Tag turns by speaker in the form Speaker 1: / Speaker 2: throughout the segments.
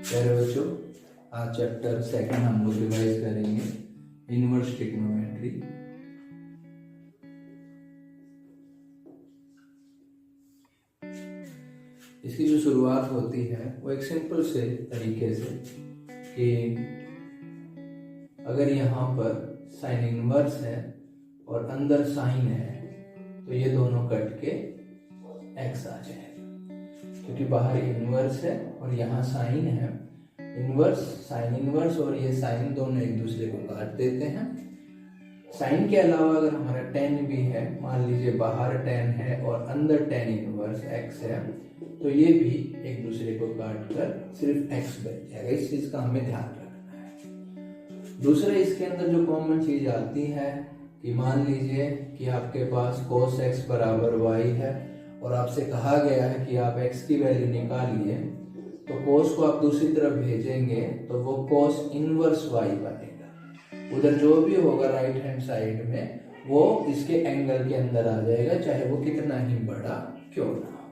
Speaker 1: प्यारे बच्चों, आज चैप्टर सेकंड हम लोग रिवाइज करेंगे इनवर्स ट्रिग्नोमेट्री। इसकी जो शुरुआत होती है वो एक सिंपल से तरीके से कि अगर यहाँ पर साइन इनवर्स है और अंदर साइन है तो ये दोनों कट के एक्स आ जाएगा, क्योंकि बाहर इनवर्स है और यहाँ साइन है। इनवर्स, साइन इनवर्स और ये साइन दोनों एक दूसरे को काट देते हैं। साइन के अलावा अगर हमारा टेन भी है, मान लीजिए बाहर टेन है और अंदर टेन इनवर्स एक्स है, तो ये भी एक दूसरे को काट कर सिर्फ एक्स बच जाएगा। इस चीज का हमें ध्यान रखना है। दूसरा, इसके अंदर जो कॉमन चीज आती है कि मान लीजिए कि आपके पास cos x बराबर y है और आपसे कहा गया है कि आप x की वैल्यू निकालिए, तो cos को आप दूसरी तरफ भेजेंगे तो वो cos इनवर्स y बनेगा। उधर जो भी होगा राइट हैंड साइड में वो इसके एंगल के अंदर आ जाएगा, चाहे वो कितना ही बड़ा क्यों ना हो।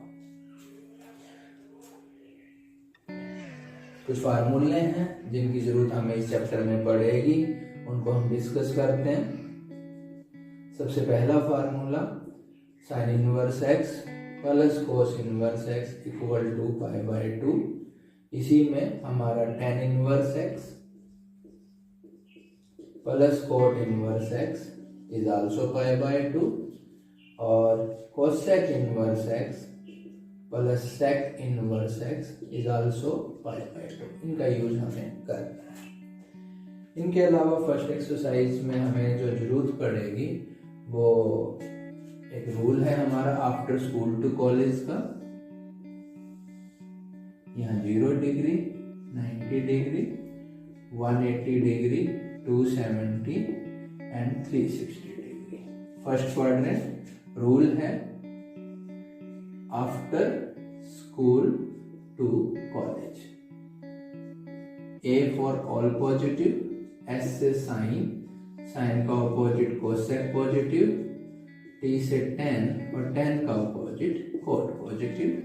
Speaker 1: कुछ फार्मूले हैं जिनकी जरूरत हमें इस चैप्टर में पड़ेगी, उनको हम डिस्कस करते हैं। सबसे पहला formula sine inverse x plus cos inverse x equal to pi by 2। इसी में हमारा tan inverse x plus cot inverse x is also pi by 2 और cosec inverse x plus sec inverse x is also pi by 2। इनका use हमें करना है। इनके अलावा फर्स्ट एक्सरसाइज में हमें जो जरूरत पड़ेगी वो एक रूल है हमारा आफ्टर स्कूल टू कॉलेज का। यहाँ 0 degree, 90 degree, 180 degree, 270 and 360 degree. First quadrant rule है after school to college. A for all positive, S से साइन, साइन का ऑपोजिट कोसेक पॉजिटिव, T से टेन और टेन का opposite cot positive,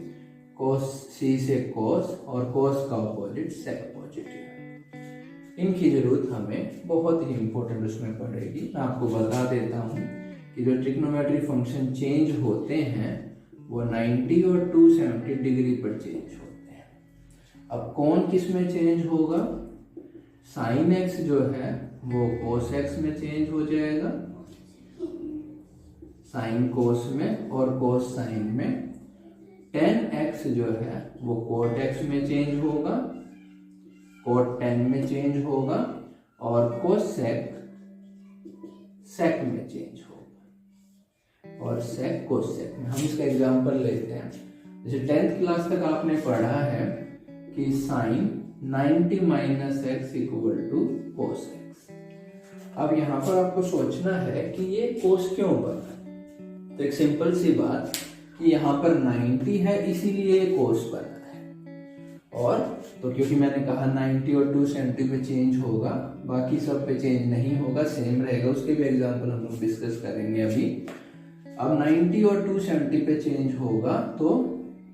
Speaker 1: cos C से कोस और कोस का ऑपोजिट सेक positive. इनकी जरूरत हमें बहुत ही इंपॉर्टेंट उसमें पड़ेगी। मैं आपको बता देता हूँ कि जो ट्रिग्नोमेट्री फंक्शन चेंज होते हैं वो 90 और 270 डिग्री पर चेंज होते हैं। अब कौन किस में चेंज होगा? साइन एक्स जो है वो कोस एक्स में चेंज हो जाएगा, साइन कोस में और कोस साइन में। टेन एक्स जो है वो कोट एक्स में चेंज होगा, कोट टेन में चेंज होगा और कोसेक सेक में चेंज होगा और सेक कोसेक में। हम इसका एग्जांपल लेते हैं। जैसे 10th क्लास तक आपने पढ़ा है कि sine 90 minus x equal to cos x. अब यहाँ पर आपको सोचना है कि ये कोस क्यों बना। तो एक सिंपल सी बात कि यहाँ पर 90 है इसीलिए ये कोस बना है, और तो क्योंकि मैंने कहा 90 और 270 पे चेंज होगा, बाकी सब पे चेंज नहीं होगा, सेम रहेगा। उसके भी एग्जांपल हम लोग डिस्कस करेंगे अभी। अब 90 और 270 पे चेंज होगा तो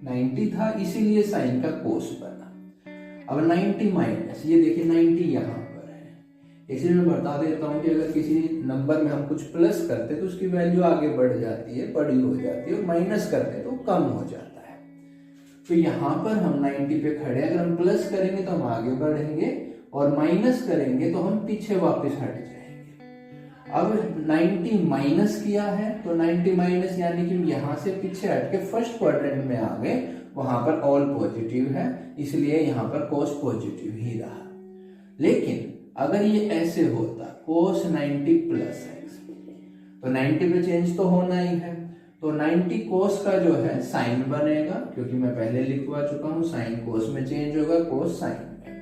Speaker 1: 90 था इसीलिए साइन का कोस बना। अब 90 माइनस, ये देखिए 90 यहाँ पर है, इसलिए मैं बता देता हूँ कि अगर किसी नंबर में हम कुछ प्लस करते तो उसकी वैल्यू आगे बढ़ जाती है, बड़ी हो जाती है, और माइनस करते तो कम हो जाता है। तो यहाँ पर हम 90 पे खड़े, अगर हम प्लस करेंगे तो हम आगे बढ़ेंगे और माइनस करेंगे तो हम पीछे वापस हट जाएंगे। अब 90 माइनस किया है तो 90 माइनस यानी कि यहाँ से पीछे हट के फर्स्ट क्वाड्रेंट में आ गए, वहां पर ऑल पॉजिटिव है इसलिए यहाँ पर कोस पॉजिटिव ही रहा। लेकिन अगर ये ऐसे होता कोस 90 प्लस एक्स, तो 90 पे चेंज तो होना ही है, तो 90 कोस का जो है साइन बनेगा, क्योंकि मैं पहले लिखवा चुका हूँ साइन कोस में चेंज होगा, कोस साइन में।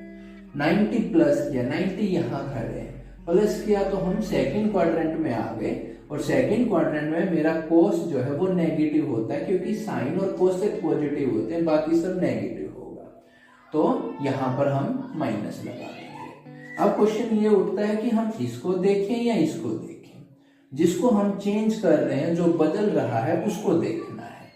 Speaker 1: 90 प्लस किया, 90 यहाँ खड़े हैं, प्लस किया तो हम सेकंड क्वाड्रेंट में आ गए, और सेकंड क्वाड्रेंट में मेरा कोस जो है वो नेगेटिव होता है, क्योंकि साइन और कोसेक पॉजिटिव होते हैं, बाकी सब नेगेटिव होगा। तो यहाँ पर हम माइनस लगा देंगे। अब क्वेश्चन ये उठता है कि हम इसको देखें या इसको देखें। जिसको हम चेंज कर रहे हैं, जो बदल रहा है, उसको देखना है।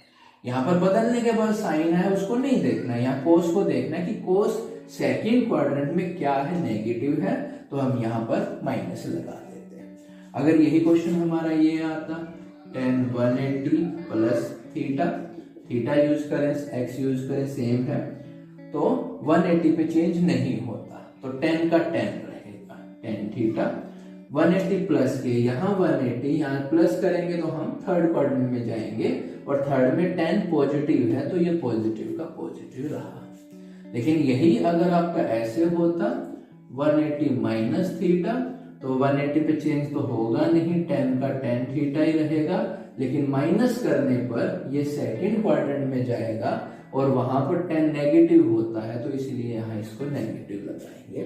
Speaker 1: यहाँ पर बदलने के बाद साइन है उसको नहीं देखना है, यहाँ कोस को देखना है कि कोस सेकंड क्वाड्रेंट में क्या है, नेगेटिव है, तो हम यहाँ पर माइनस लगा देते हैं। अगर यही क्वेश्चन हमारा ये आता tan 180 plus theta, theta use करें, एक्स यूज करें, सेम है, तो 180 पे चेंज नहीं होता, तो tan का tan रहेगा, tan थीटा 180 प्लस के यहाँ 180, यहाँ प्लस करेंगे तो हम थर्ड क्वाड्रेंट में जाएंगे, और थर्ड में tan पॉजिटिव है तो ये पॉजिटिव का पॉजिटिव रहा। लेकिन यही अगर आपका ऐसे होता 180 माइनस थीटा, तो 180 पे चेंज तो होगा नहीं, tan का tan थीटा ही रहेगा, लेकिन माइनस करने पर ये सेकंड क्वाड्रेंट में जाएगा और वहां पर tan नेगेटिव होता है, तो इसलिए यहाँ इसको नेगेटिव लगाएंगे।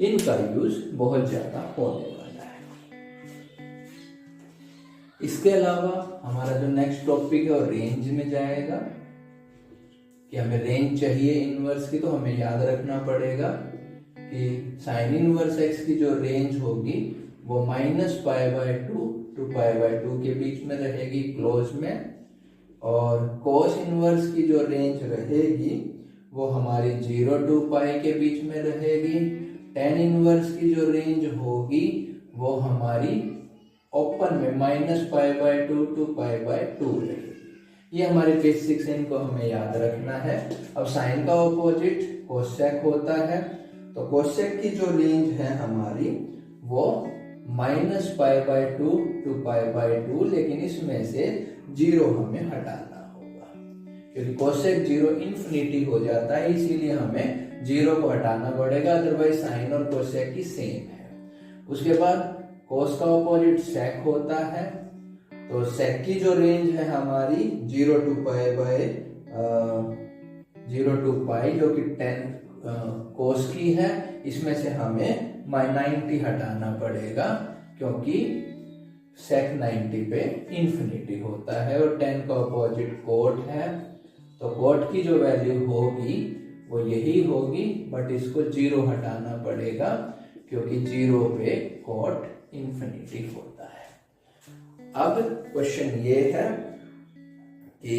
Speaker 1: इनका यूज बहुत ज्यादा होने वाला है। इसके अलावा हमारा जो नेक्स्ट टॉपिक है वो रेंज में जाएगा, कि हमें रेंज चाहिए इनवर्स की, तो हमें याद रखना पड़ेगा कि साइन इनवर्स एक्स की जो रेंज होगी वो -π/2 टू π/2 के बीच में रहेगी क्लोज में, और कोस इनवर्स की जो रेंज रहेगी वो हमारी 0 टू π के बीच में रहेगी। tan इनवर्स की जो रेंज होगी वो हमारी ओपन में -π/2 टू π/2 रहेगी। ये हमारे बेसिक्स हैं, इनको हमें याद रखना है। अब साइन का ऑपोजिट कोसेक होता है, तो कोसेक की जो रेंज है हमारी वो -π/2 टू π/2, लेकिन इसमें से 0 हमें हटाना होगा, क्योंकि कोसेक 0 इन्फिनिटी हो जाता है, इसीलिए हमें 0 को हटाना पड़ेगा, अदरवाइज साइन और कोसेक की सेम है। उसके बाद कोस का ऑपोजिट सेक होता है, तो सेक की जो रेंज है हमारी 0 टू π जो कि 10 कोस की है, इसमें से हमें 90 हटाना पड़ेगा, क्योंकि सेक 90 पे इन्फिनिटी होता है, और 10 का ऑपोजिट कोट है, तो कोट की जो वैल्यू होगी वो यही होगी, बट इसको 0 हटाना पड़ेगा, क्योंकि 0 पे कोट इन्फिनिटी होता है। अब क्वेश्चन ये है कि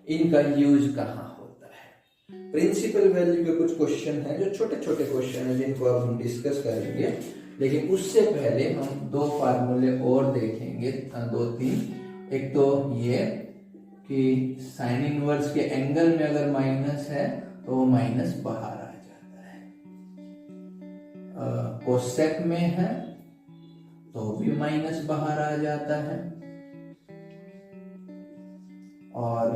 Speaker 1: इनका यूज कहां होता है। प्रिंसिपल वैल्यू के कुछ क्वेश्चन हैं जो छोटे छोटे क्वेश्चन हैं, जिनको अब हम डिस्कस करेंगे, लेकिन उससे पहले हम 2 फार्मूले और देखेंगे, 2-3। एक तो ये कि साइन इनवर्स के एंगल में अगर माइनस है तो वो माइनस बाहर आ जाता है, कोसेक में है तो भी माइनस बाहर आ जाता है, और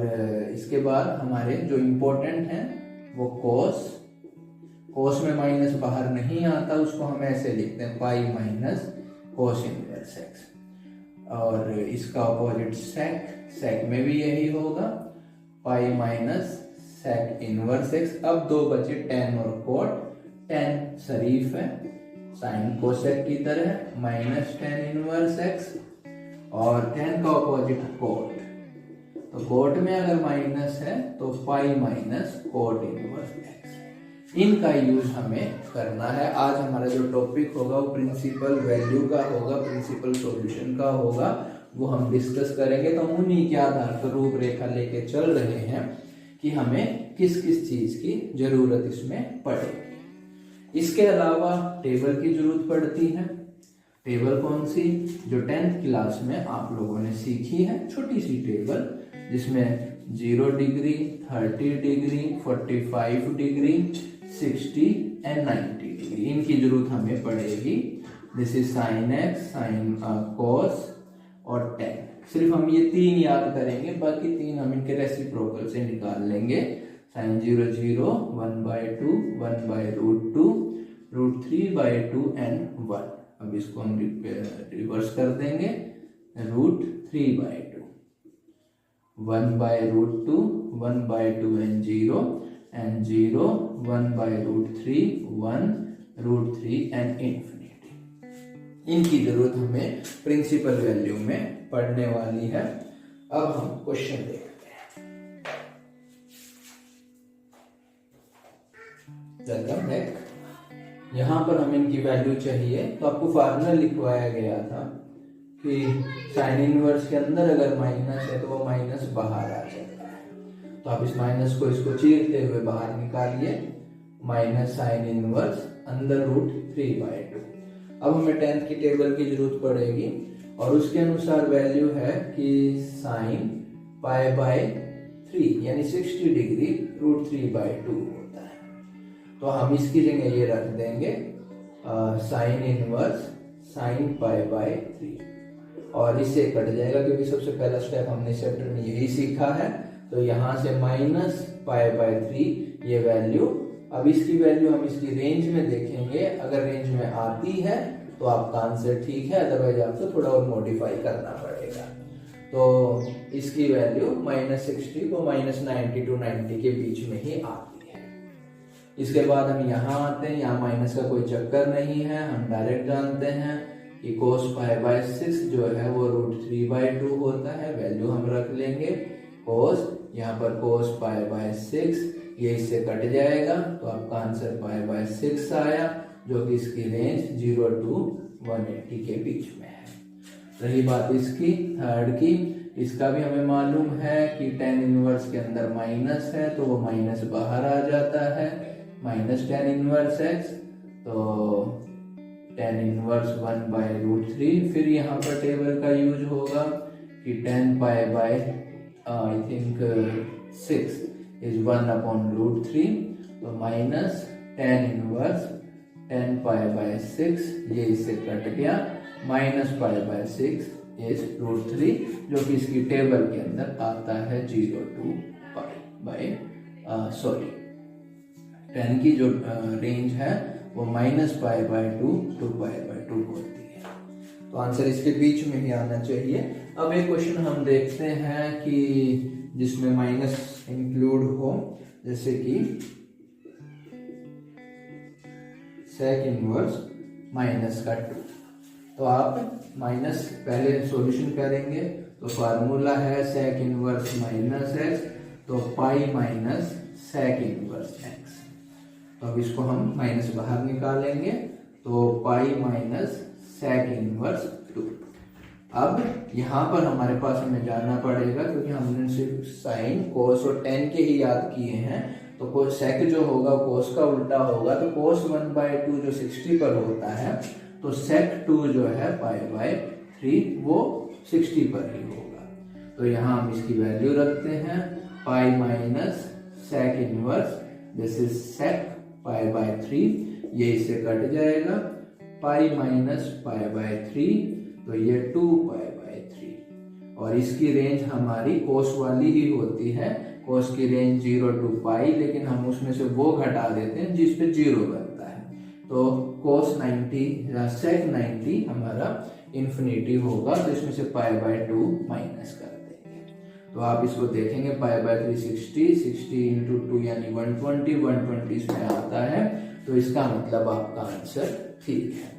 Speaker 1: इसके बाद हमारे जो इम्पोर्टेंट है वो कोस में माइनस बाहर नहीं आता, उसको हम ऐसे लिखते हैं pi minus cos inverse x, और इसका अपोजिट सेक में भी यही होगा, pi minus sec inverse x. अब 2 बचे tan और कोट, tan शरीफ है साइन कोसेक की तरह, माइनस tan इनवर्स एक्स, और tan का अपोजिट कोट, तो कोट में अगर माइनस है तो pi minus cot inverse x. इनका यूज हमें करना है। आज हमारा जो टॉपिक होगा वो प्रिंसिपल वैल्यू का होगा, प्रिंसिपल सॉल्यूशन का होगा, वो हम डिस्कस करेंगे। तो हम उन्हीं के आधार पर रूपरेखा लेके चल रहे हैं कि हमें किस किस चीज की जरूरत इसमें पड़ेगी। इसके अलावा टेबल की जरूरत पड़ती है। टेबल कौन सी? जो 10th क्लास में आप लोगों ने सीखी है, छोटी सी टेबल जिसमें 0 degree, 30 degree, 45 degree, 60 and 90 degree, इनकी जरूरत हमें पड़ेगी। This is sine x, sine cos और tan। सिर्फ हम ये 3 याद करेंगे, बाकी 3 हम इनके रेसिप्रोकल से निकाल लेंगे। Sine 0 0, 1/2, 1/√2, √3/2 and 1। अब इसको हम रिवर्स कर देंगे, √3/2, 1/√2, 1/2 एंड 0 एंड 0, 1/√3, 1, √3 एंड इंफिनिटी। इनकी जरूरत हमें प्रिंसिपल वैल्यू में पढ़ने वाली है। अब हम क्वेश्चन देखते हैं। Welcome back. यहां पर हमें इनकी वैल्यू चाहिए, तो आपको फार्मूला लिखवाया गया था कि साइन इनवर्स के अंदर अगर माइनस है तो वो माइनस बाहर आ जाता है। तो आप इस माइनस को इसको चीरते हुए बाहर निकालिए, माइनस साइन इनवर्स अंदर रूट 3/2। अब हमें 10th की टेबल की जरूरत पड़ेगी और उसके अनुसार वैल्यू है कि साइन π/3 यानी 60 डिग्री रूट 3/2 होता है। तो हम इसकी जगह ये रख देंगे साइन इनवर्स साइन π/3 और इससे कट जाएगा क्योंकि सबसे पहला स्टेप हमने चैप्टर में यही सीखा है। तो यहाँ से माइनस π/3 ये वैल्यू, अब इसकी वैल्यू हम इसकी रेंज में देखेंगे, अगर रेंज में आती है तो आपका आंसर ठीक है, अदरवाइज आपको थोड़ा और मॉडिफाई करना पड़ेगा। तो इसकी वैल्यू -60 को -90 to 90 के बीच में ही आती है। इसके बाद हम यहाँ आते हैं, यहाँ माइनस का कोई चक्कर नहीं है, हम डायरेक्ट जानते हैं कि cos π/6 जो है वो रूट 3/2 होता है। वैल्यू हम रख लेंगे cos, यहाँ पर cos π/6 ये इससे कट जाएगा तो आपका आंसर π/6 आया, जो कि इसकी रेंज 0 to 180 के बीच में है। रही बात इसकी थर्ड की, इसका भी हमें मालूम है कि tan इनवर्स के अंदर माइनस है तो वो माइनस बाहर आ जाता है, माइनस tan इनवर्स x, तो tan इनवर्स 1/√3। फिर यहाँ पर टेबल का यूज होगा कि tan π/6 is 1/√3, तो माइनस tan इनवर्स tan π/6 ये इससे कट गया, माइनस π/6 इज √3, जो कि इसकी टेबल के अंदर आता है 0 to tan की जो रेंज है वो -π/2 to π/2 होती है। तो आंसर इसके बीच में ही आना चाहिए। अब एक क्वेश्चन हम देखते हैं कि जिसमें माइनस इंक्लूड हो, जैसे कि sec इनवर्स -2। तो आप माइनस पहले सॉल्यूशन करेंगे तो फार्मूला है sec इनवर्स -x, तो pi minus sec inverse x। तो अब इसको हम माइनस बाहर निकालेंगे तो पाई माइनस sec इनवर्स 2। अब यहाँ पर हमारे पास हमें जाना पड़ेगा क्योंकि हमने सिर्फ साइन कोस और tan के ही याद किए हैं, तो sec जो होगा कोस का उल्टा होगा, तो cos 1/2 जो 60 पर होता है तो sec 2 जो है π/3 वो 60 पर ही होगा। तो यहाँ हम इसकी वैल्यू रखते हैं pi minus sec inverse, this is sec π/3, ये इससे कट जाएगा, पाई माइनस π/3 तो ये 2π/3 और इसकी रेंज हमारी कोस वाली ही होती है, कोस की रेंज 0 to π, लेकिन हम उसमें से वो घटा देते हैं जिस पे 0 बनता है। तो cos 90 या sec 90 हमारा इन्फिनिटी होगा, तो इसमें से π/2 माइनस कर देंगे। तो आप इसको देखेंगे π/3 60 into 2 यानी 120 इसमें आता है, तो इसका मतलब आपका आंसर ठीक है।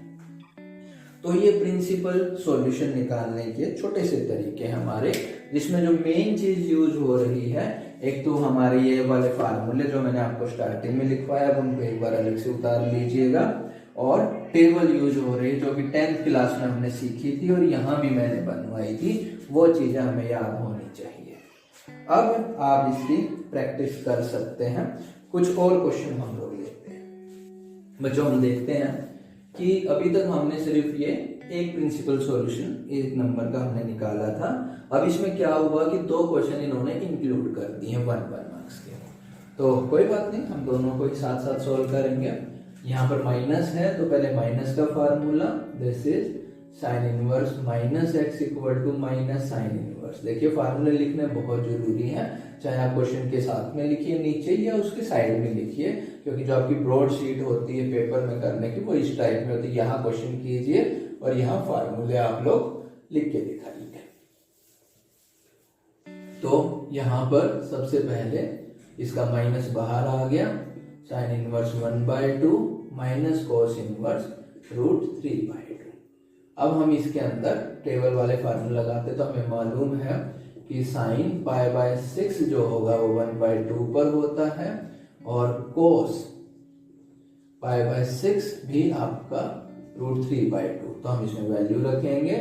Speaker 1: तो ये प्रिंसिपल सॉल्यूशन निकालने के छोटे से तरीके हमारे, जिसमें जो मेन चीज यूज हो रही है, एक तो हमारे ये वाले फार्मूले जो मैंने आपको स्टार्टिंग में लिखवाया अब उनको एक बार अलग से उतार लीजिएगा, और टेबल यूज हो रही है जो कि 10th क्लास में हमने सीखी थी और यहाँ भी मैंने बनवाई थी, वो चीजें हमें याद होनी चाहिए। अब आप इसकी प्रैक्टिस कर सकते हैं। कुछ और क्वेश्चन हम लोग लेते हैं। बच्चों हम देखते हैं कि अभी तक हमने सिर्फ ये एक प्रिंसिपल सॉल्यूशन 1 नंबर का हमने निकाला था। अब इसमें क्या हुआ कि 2 क्वेश्चन इन्होंने इंक्लूड कर दिए हैं 1 मार्क्स के, तो कोई बात नहीं, हम दोनों को एक साथ साथ सॉल्व करेंगे। यहाँ पर माइनस है तो पहले माइनस का formula, this is sine inverse minus x equal to minus sine inverse. देखिए फार्मूले लिखने बहुत जरूरी है, चाहे आप क्वेश्चन के साथ में लिखिए नीचे या उसके साइड में लिखिए, क्योंकि जो आपकी ब्रॉड शीट होती है पेपर में करने की वो इस टाइप में होती है। यहाँ क्वेश्चन कीजिए और यहाँ फार्मूले आप लोग लिख के दिखाइए। तो यहाँ पर सबसे पहले इसका माइनस बाहर आ गया, sine inverse 1/2 minus cos inverse root 3/2। अब हम इसके अंदर टेबल वाले फार्मूला लगाते तो हमें मालूम है कि साइन π/6 जो होगा वो 1/2 पर होता है और कोस π/6 भी आपका रूट 3/2। तो हम इसमें वैल्यू रखेंगे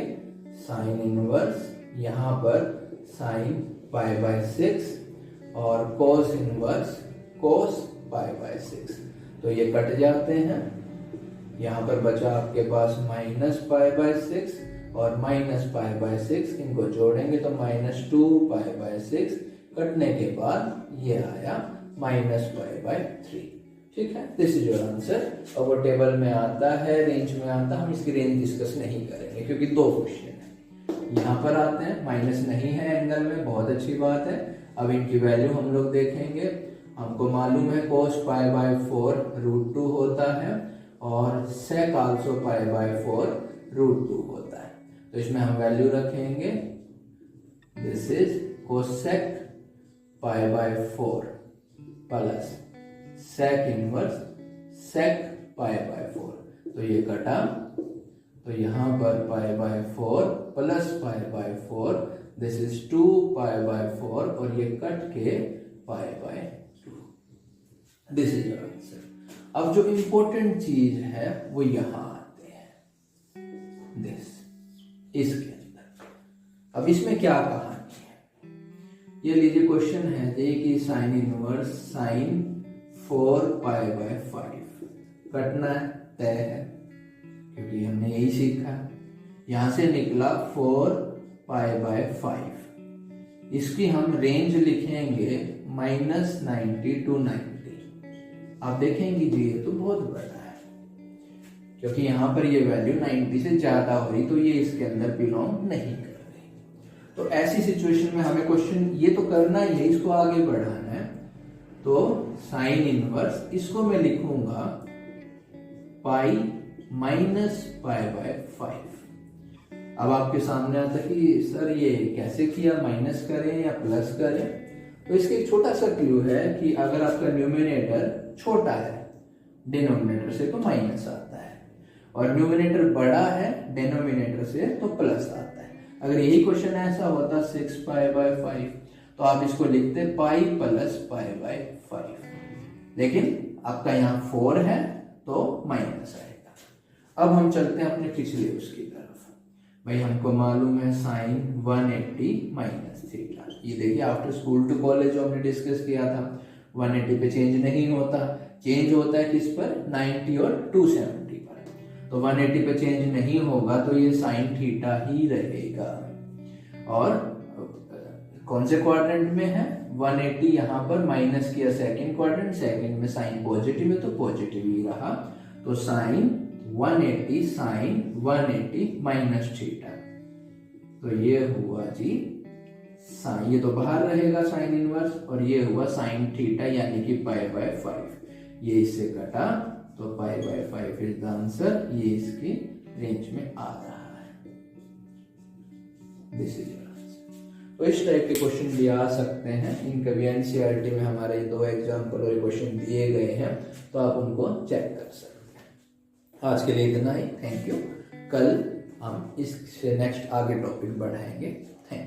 Speaker 1: साइन इनवर्स, यहाँ पर साइन पाई बाय 6 और cos inverse cos pi by 6। तो ये कट जाते हैं, यहाँ पर बचा आपके पास माइनस पाई बाय 6 और माइनस पाई बाय 6, इनको जोड़ेंगे तो माइनस 2 पाई बाय 6, कटने के बाद ये आया माइनस पाई बाय 3। ठीक है, दिस इज योर आंसर। और वो टेबल में आता है, रेंज में आता है, हम इसकी रेंज डिस्कस नहीं करेंगे क्योंकि 2 क्वेश्चन है। यहाँ पर आते हैं, माइनस नहीं है एंगल में, बहुत अच्छी बात है। अब इनकी वैल्यू हम लोग देखेंगे। हमको मालूम है cos पाई बाय 4 √2 होता है और sec आल्सो पाई बाय 4 √2 होता है। तो इसमें हम वैल्यू रखेंगे, this is cosec pi by 4 plus sec inverse sec pi by 4। तो ये कटा, तो यहाँ पर pi by 4 plus pi by 4, this is 2 pi by 4 और ये कट के पाई by 2। This is your answer. अब जो इंपॉर्टेंट चीज है वो यहां आते हैं, दिस, इसके अंदर। अब इसमें क्या कहानी है, ये लीजिए क्वेश्चन है जी कि sine inverse sine 4 pi by 5 कटना तय है क्योंकि हमने यही सीखा। यहां से निकला 4 पाई बाय 5, इसकी हम रेंज लिखेंगे -90 to 90। आप देखेंगे जी ये तो बहुत बड़ा है क्योंकि यहाँ पर ये वैल्यू 90 से ज्यादा हो रही, तो ये इसके अंदर बिलोंग नहीं कर रही। तो ऐसी सिचुएशन में हमें क्वेश्चन ये तो करना ही है, इसको आगे बढ़ाना है। तो साइन इनवर्स, इसको मैं लिखूंगा पाई माइनस पाई बाय 5। अब आपके सामने आता है कि सर ये कैसे किया, माइनस करें या प्लस करें। तो इसके एक छोटा सा क्लू है कि अगर आपका न्यूमिनेटर छोटा है डिनोमिनेटर से तो माइनस आता है, और न्यूमिनेटर बड़ा है डिनोमिनेटर से तो प्लस आता है। अगर यही क्वेश्चन ऐसा होता 6 पाई बाय 5 तो आप इसको लिखते पाई प्लस पाई बाय 5, लेकिन आपका यहाँ 4 है तो माइनस आएगा। अब हम चलते हैं अपने पिछले उसकी तरफ। भाई हमको मालूम है साइन 180 माइनस थीटा। ये देखिए आफ्टर स्कूल टू कॉलेज जो हमने डिस्कस किया था, 180 पे चेंज नहीं होता, चेंज होता है किस पर, 90 और 270 पर। तो 180 पे चेंज नहीं होगा तो ये साइन थीटा ही रहेगा। और कौन से क्वाड्रेंट में है, 180 यहाँ पर माइनस किया सेकंड क्वाड्रेंट, सेकंड में साइन पॉजिटिव है तो पॉजिटिव ही रहा। तो साइन 180 साइन 180 माइनस थीटा, तो ये हुआ जी साइन, ये तो बाहर रहेगा साइन इनवर्स, और ये हुआ साइन थीटा यानी कि पाई बाय 5। ये इससे कटा तो pi by 5 is the answer. ये इसकी रेंज में आ रहा है। This is your answer. तो इस टाइप के क्वेश्चन भी आ सकते हैं। इनका भी एनसीईआरटी में हमारे 2 एग्जाम्पल और क्वेश्चन दिए गए हैं, तो आप उनको चेक कर सकते हैं। आज के लिए इतना ही, थैंक यू। कल हम इससे नेक्स्ट आगे टॉपिक बढ़ाएंगे। Thank you.